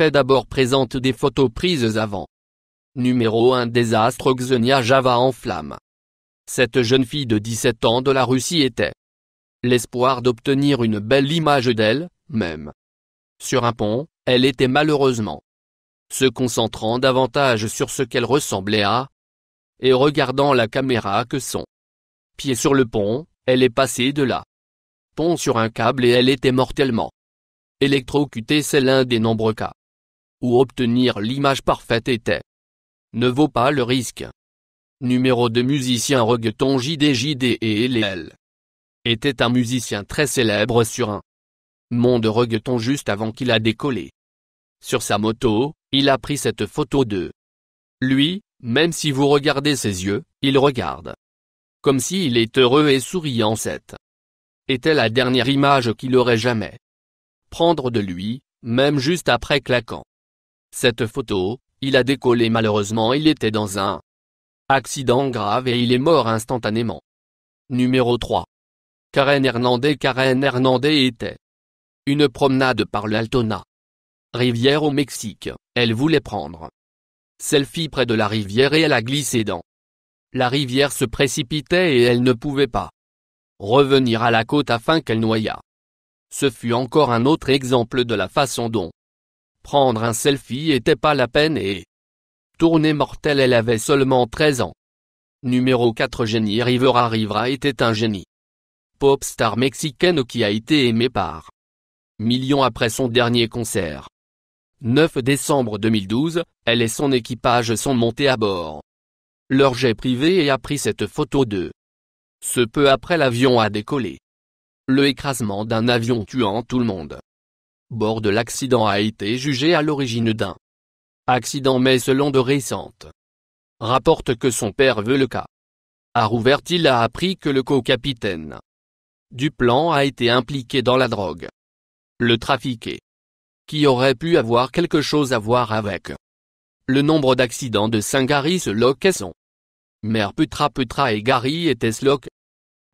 fait d'abord présente des photos prises avant. Numéro 1. Désastre. Xenia Java en flammes. Cette jeune fille de 17 ans de la Russie était l'espoir d'obtenir une belle image d'elle, même. Sur un pont, elle était malheureusement se concentrant davantage sur ce qu'elle ressemblait à, et regardant la caméra que son pied sur le pont, elle est passée de là. Pont sur un câble et elle était mortellement électrocutée. C'est l'un des nombreux cas où obtenir l'image parfaite ne vaut pas le risque. Numéro 2. Musicien reggaeton. JD et LL était un musicien très célèbre sur un monde reggaeton juste avant qu'il a décollé. Sur sa moto, il a pris cette photo de lui. Même si vous regardez ses yeux, il regarde comme s'il est heureux et souriant. Cette était la dernière image qu'il aurait jamais prendre de lui, même juste après claquant cette photo. Il a décollé. Malheureusement, il était dans un accident grave et il est mort instantanément. Numéro 3. Karen Hernandez. Karen Hernandez était une promenade par l'Altona rivière au Mexique. Elle voulait prendre selfie près de la rivière et elle a glissé dans la rivière, se précipitait et elle ne pouvait pas revenir à la côte afin qu'elle noyât. Ce fut encore un autre exemple de la façon dont prendre un selfie était pas la peine et tournée mortelle. Elle avait seulement 13 ans. Numéro 4. Jenni Rivera. Rivera était un génie pop star mexicaine qui a été aimée par millions après son dernier concert. 9 décembre 2012, elle et son équipage sont montés à bord leur jet privé et a pris cette photo de ce peu après l'avion a décollé. Le écrasement d'un avion tuant tout le monde bord de l'accident a été jugé à l'origine d'un accident, mais selon de récentes rapporte que son père veut le cas a rouvert. Il a appris que le co-capitaine du plan a été impliqué dans la drogue, le trafic et qui aurait pu avoir quelque chose à voir avec le nombre d'accidents de Saint-Gary. Slock et son mère Petra et Gary étaient Slock.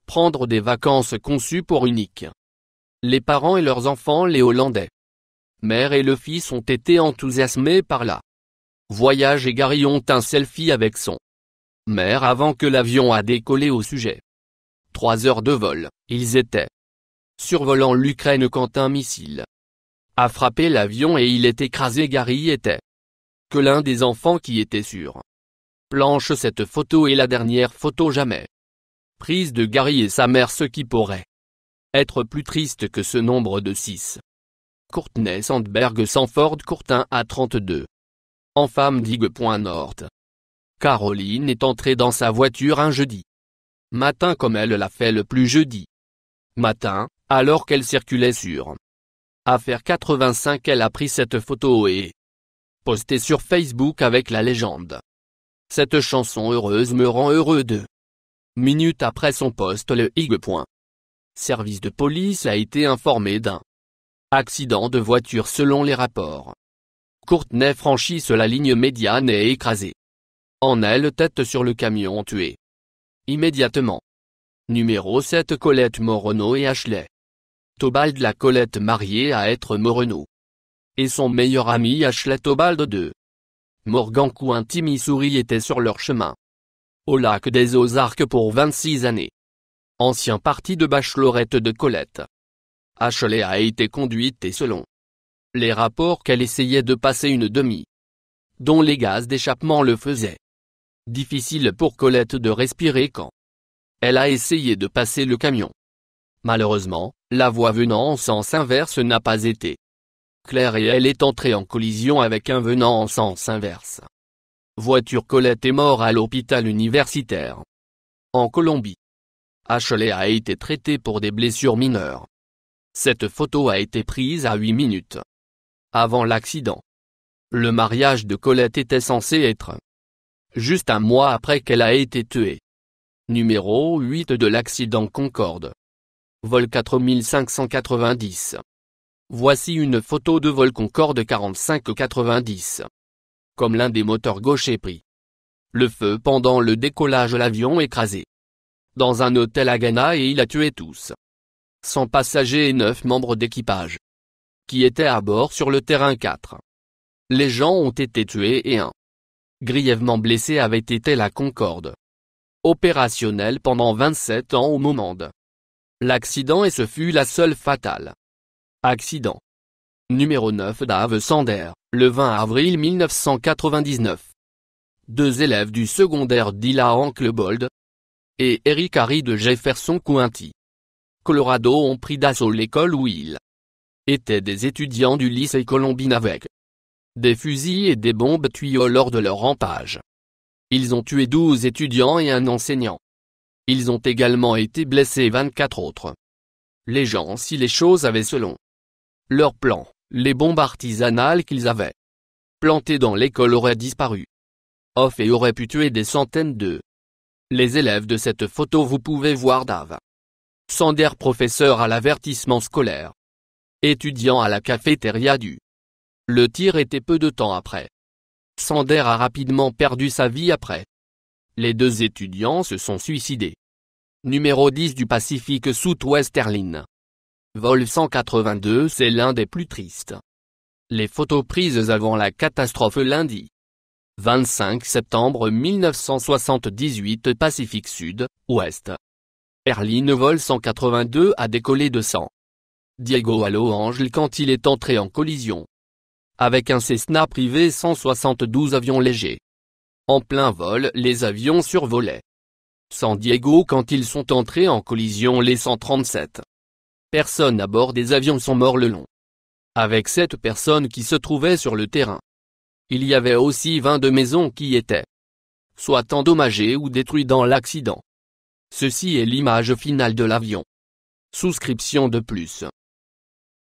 Prendre des vacances conçues pour unique. Les parents et leurs enfants, les Hollandais mère et le fils, ont été enthousiasmés par la voyage et Gary ont un selfie avec son mère avant que l'avion a décollé. Au sujet 3 heures de vol, ils étaient survolant l'Ukraine quand un missile a frappé l'avion et il est écrasé. Gary était que l'un des enfants qui était sur planche. Cette photo est la dernière photo jamais prise de Gary et sa mère, ce qui pourrait être plus triste que ce nombre de 6. Courtney Sandberg. Sanford Courtin à 32 ans, femme d'Ig.Nord. Caroline est entrée dans sa voiture un jeudi matin comme elle l'a fait le plus jeudi matin, alors qu'elle circulait sur Affaire 85. Elle a pris cette photo et posté sur Facebook avec la légende: cette chanson heureuse me rend heureux. 2 minutes après son post, le IG. Service de police a été informé d'un accident de voiture. Selon les rapports, Courtney franchit la ligne médiane et est écrasée en aile tête sur le camion, tué immédiatement. Numéro 7. Colette Moreno et Ashley Tobald. La Colette mariée à être Moreno et son meilleur ami Ashley Tobald de Morgancounty, Missouri étaient sur leur chemin au lac des Ozarks pour 26 années. Ancien parti de bachelorette de Colette, Ashley a été conduite et selon les rapports qu'elle essayait de passer une demi dont les gaz d'échappement le faisaient difficile pour Colette de respirer quand elle a essayé de passer le camion. Malheureusement, la voie venant en sens inverse n'a pas été claire et elle est entrée en collision avec un venant en sens inverse. Voiture. Colette est mort à l'hôpital universitaire en Colombie. Ashley a été traitée pour des blessures mineures. Cette photo a été prise à 8 minutes avant l'accident. Le mariage de Colette était censé être juste un mois après qu'elle a été tuée. Numéro 8 de l'accident Concorde. Vol 4590. Voici une photo de vol Concorde 4590. Comme l'un des moteurs gauche est pris le feu pendant le décollage, l'avion écrasé dans un hôtel à Ghana et il a tué tous 100 passagers et 9 membres d'équipage qui étaient à bord sur le terrain. 4. Les gens ont été tués et un grièvement blessé avait été la Concorde. Opérationnelle pendant 27 ans au moment de l'accident et ce fut la seule fatale. Accident. Numéro 9 Dave Sander, le 20 avril 1999. Deux élèves du secondaire d'Hilahan Klebold et Eric Harry de Jefferson County, Colorado ont pris d'assaut l'école où ils étaient des étudiants du lycée Columbine avec des fusils et des bombes tuyaux lors de leur rampage. Ils ont tué 12 étudiants et un enseignant. Ils ont également été blessés 24 autres. Les gens si les choses avaient selon leur plan, les bombes artisanales qu'ils avaient plantées dans l'école auraient disparu. Off et auraient pu tuer des centaines de les élèves de cette photo. Vous pouvez voir Dave Sander, professeur à l'avertissement scolaire, étudiant à la cafétéria du le tir était peu de temps après. Sander a rapidement perdu sa vie après. Les deux étudiants se sont suicidés. Numéro 10 du Pacific Southwest Airlines. Vol 182. C'est l'un des plus tristes. Les photos prises avant la catastrophe lundi 25 septembre 1978 Pacific Sud-Ouest Airlines vol 182 a décollé de San Diego à Los Angeles quand il est entré en collision avec un Cessna privé 172 avions légers. En plein vol, les avions survolaient San Diego quand ils sont entrés en collision. Les 137 personnes à bord des avions sont morts le long. Avec 7 personnes qui se trouvaient sur le terrain. Il y avait aussi 22 maisons qui étaient soit endommagées ou détruites dans l'accident. Ceci est l'image finale de l'avion. Souscription de plus.